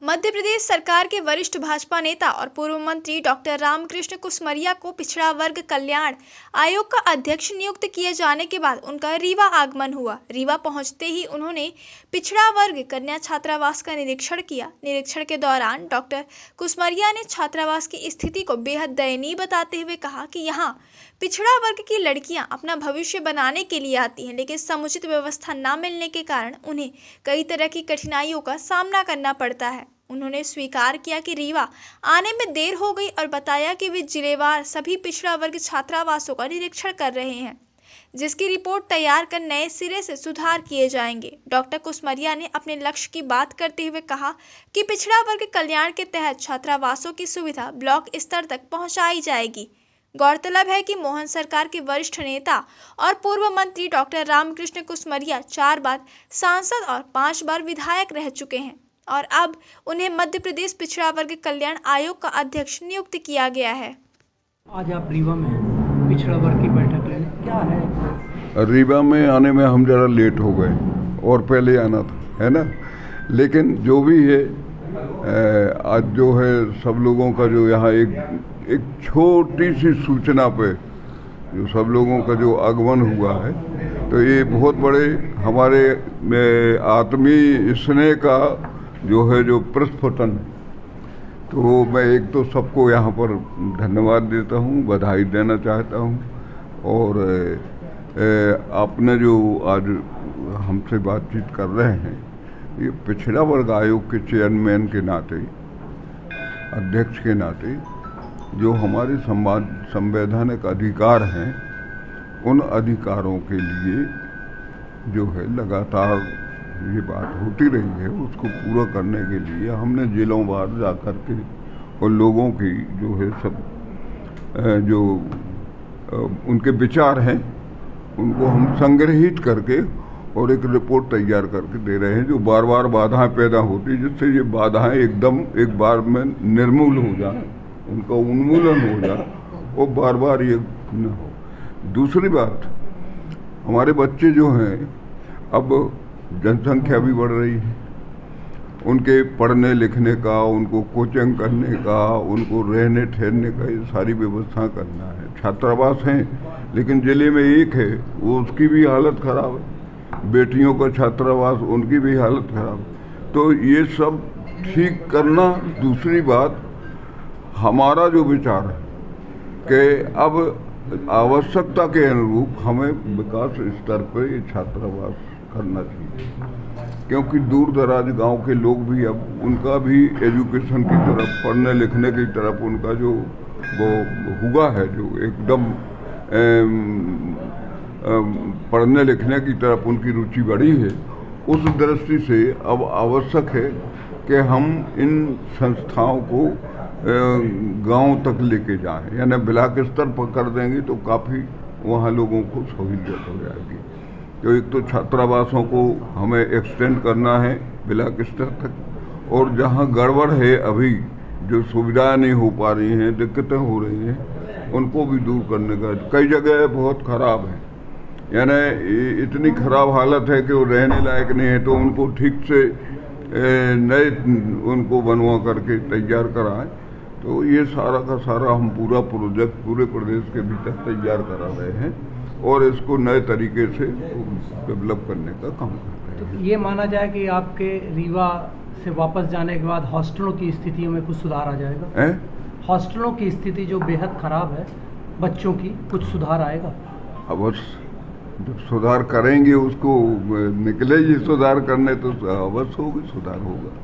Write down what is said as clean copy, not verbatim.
मध्य प्रदेश सरकार के वरिष्ठ भाजपा नेता और पूर्व मंत्री डॉक्टर रामकृष्ण कुसमरिया को पिछड़ा वर्ग कल्याण आयोग का अध्यक्ष नियुक्त किए जाने के बाद उनका रीवा आगमन हुआ। रीवा पहुंचते ही उन्होंने पिछड़ा वर्ग कन्या छात्रावास का निरीक्षण किया। निरीक्षण के दौरान डॉक्टर कुसमरिया ने छात्रावास की स्थिति को बेहद दयनीय बताते हुए कहा कि यहाँ पिछड़ा वर्ग की लड़कियां अपना भविष्य बनाने के लिए आती हैं, लेकिन समुचित व्यवस्था न मिलने के कारण उन्हें कई तरह की कठिनाइयों का सामना करना पड़ता है। उन्होंने स्वीकार किया कि रीवा आने में देर हो गई और बताया कि वे जिलेवार सभी पिछड़ा वर्ग छात्रावासों का निरीक्षण कर रहे हैं, जिसकी रिपोर्ट तैयार कर नए सिरे से सुधार किए जाएंगे। डॉक्टर कुसमरिया ने अपने लक्ष्य की बात करते हुए कहा कि पिछड़ा वर्ग कल्याण के तहत छात्रावासों की सुविधा ब्लॉक स्तर तक पहुंचाई जाएगी। गौरतलब है कि मोहन सरकार के वरिष्ठ नेता और पूर्व मंत्री डॉक्टर रामकृष्ण कुसमरिया 4 बार सांसद और 5 बार विधायक रह चुके हैं और अब उन्हें मध्य प्रदेश पिछड़ा वर्ग कल्याण आयोग का अध्यक्ष नियुक्त किया गया है। आज आप रीवा में पिछड़ा वर्ग की बैठक लेने क्या है? रीवा में आने में हम ज़रा लेट हो गए और पहले आना था, है ना। लेकिन जो भी है, आज जो है सब लोगों का जो यहाँ एक छोटी सी सूचना पे जो सब लोगों का जो आगमन हुआ है, तो ये बहुत बड़े हमारे आत्मीय स्नेह का जो है जो प्रस्फुटन। तो मैं एक तो सबको यहाँ पर धन्यवाद देता हूँ, बधाई देना चाहता हूँ। और आपने जो आज हमसे बातचीत कर रहे हैं, ये पिछड़ा वर्ग आयोग के चेयरमैन के नाते, अध्यक्ष के नाते जो हमारे संवैधानिक अधिकार हैं, उन अधिकारों के लिए जो है लगातार ये बात होती रही है, उसको पूरा करने के लिए हमने जिलों बार जा कर के और लोगों की जो है सब जो उनके विचार हैं उनको हम संग्रहित करके और एक रिपोर्ट तैयार करके दे रहे हैं, जो बार बार बाधाएं पैदा होती, जिससे ये बाधाएं एकदम एक बार में निर्मूल हो जाए, उनका उन्मूलन हो जाए और बार बार ये न हो। दूसरी बात, हमारे बच्चे जो हैं, अब जनसंख्या भी बढ़ रही है, उनके पढ़ने लिखने का, उनको कोचिंग करने का, उनको रहने ठहरने का, ये सारी व्यवस्था करना है। छात्रावास हैं लेकिन जिले में एक है, वो उसकी भी हालत ख़राब है। बेटियों का छात्रावास, उनकी भी हालत ख़राब है। तो ये सब ठीक करना। दूसरी बात, हमारा जो विचार है कि अब आवश्यकता के अनुरूप हमें विकास स्तर पर ये छात्रावास करना चाहिए, क्योंकि दूर दराज गांव के लोग भी अब उनका भी एजुकेशन की तरफ, पढ़ने लिखने की तरफ उनका जो वो हुआ है, जो एकदम पढ़ने लिखने की तरफ उनकी रुचि बढ़ी है, उस दृष्टि से अब आवश्यक है कि हम इन संस्थाओं को गांव तक लेके जाएं, यानी ब्लॉक स्तर पर कर देंगे तो काफ़ी वहाँ लोगों को सहूलियत हो जाएगी। तो एक तो छात्रावासों को हमें एक्सटेंड करना है ब्लॉक स्तर तक, और जहाँ गड़बड़ है अभी, जो सुविधाएं नहीं हो पा रही हैं, दिक्कतें हो रही हैं, उनको भी दूर करने का। कई जगह बहुत ख़राब है, यानी इतनी ख़राब हालत है कि वो रहने लायक नहीं है, तो उनको ठीक से नए उनको बनवा करके तैयार कराएं। तो ये सारा का सारा हम पूरा प्रोजेक्ट पूरे प्रदेश के भीतर तैयार करा रहे हैं और इसको नए तरीके से डेवलप करने का काम कर रहे हैं। तो ये माना जाए कि आपके रीवा से वापस जाने के बाद हॉस्टलों की स्थितियों में कुछ सुधार आ जाएगा? हॉस्टलों की स्थिति जो बेहद ख़राब है बच्चों की, कुछ सुधार आएगा? अवश्य, जब सुधार करेंगे उसको निकलेगी सुधार करने, तो अवश्य होगी, सुधार होगा।